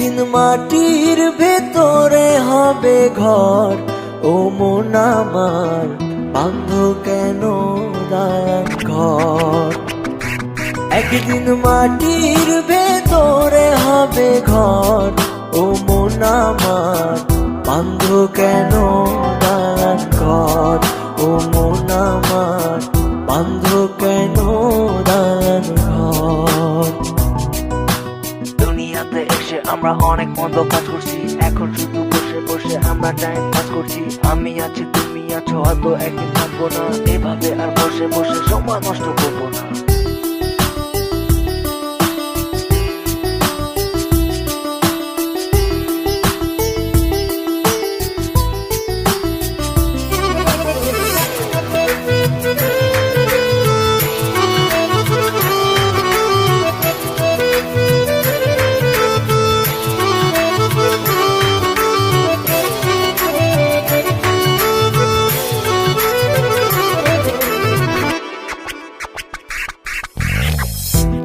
একদিন মাটির ভেতরে হবে ঘর, ও মন আমার বাঁধ কেন দালান ঘর। একদিন মাটির ভেতরে হবে ঘর, ও মন আমার বাঁধ কেন দালান ঘর, ও মন আমার বাঁধ কেন দালান ঘর। দুনিয়াতে এসে আমরা অনেক মন্দ কাজ করছি, এখন শুধু বসে বসে আমরা টাইম পাস করছি। আমি আছি তুমি আছো, হয়তো একদিন থাকবো না, এভাবে আর বসে বসে সময় নষ্ট করবো না।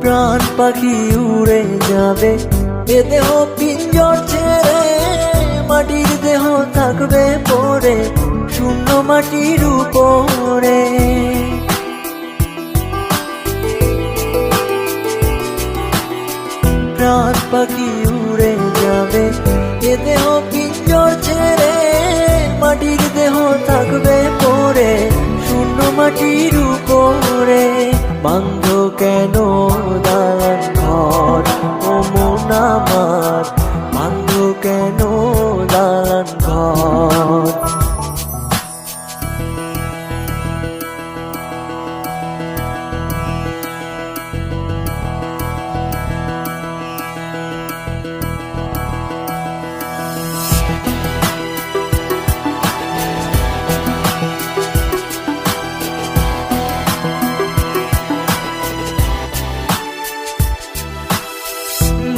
প্রাণ পাখি উড়ে যাবে এ দেহ পিঞ্জর ছেড়ে, মাটির দেহ থাকবে পড়ে শূন্য মাটির উপরে। প্রাণ পাখি উড়ে যাবে এ দেহ পিঞ্জর ছেড়ে, মাটির দেহ থাকবে পড়ে শূন্য মাটির উপরে। বাঁধ কেন দালান ঘর, ও মন আমার বাঁধ কেন দালান ঘর।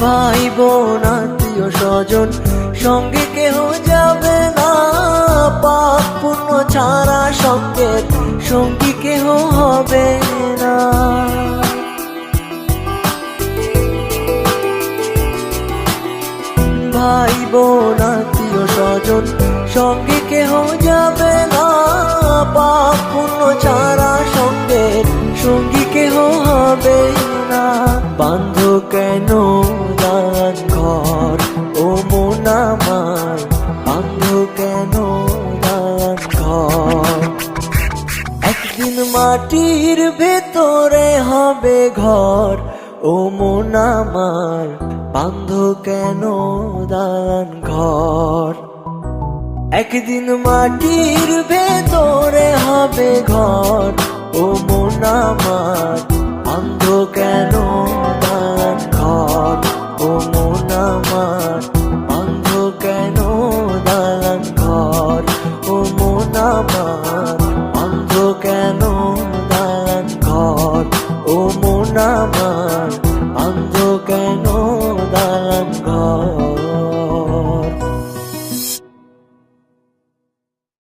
ভাই বোন আত্মীয় স্বজন সঙ্গে কেহ যাবে না, পাপ পুণ্য ছাড়া সঙ্গের সঙ্গী কেহ হবে না। ভাই বোন আত্মীয় স্বজন সঙ্গে কেহ যাবে না, পাপ পুণ্য ছাড়া সঙ্গের সঙ্গী কেহ হবে না। বাঁধ কেন দালান ঘর, ও মন আমার বাঁধ কেন দালান ঘর। একদিন মাটির ভেতরে হবে ঘর, ও মন আমার বাঁধ কেন দালান ঘর। একদিন মাটির ভেতরে হবে ঘর, ও মন আমার বাঁধ কেন দালান ঘর, ও মন আমার বাঁধ কেন দালান ঘর, ও মন আমার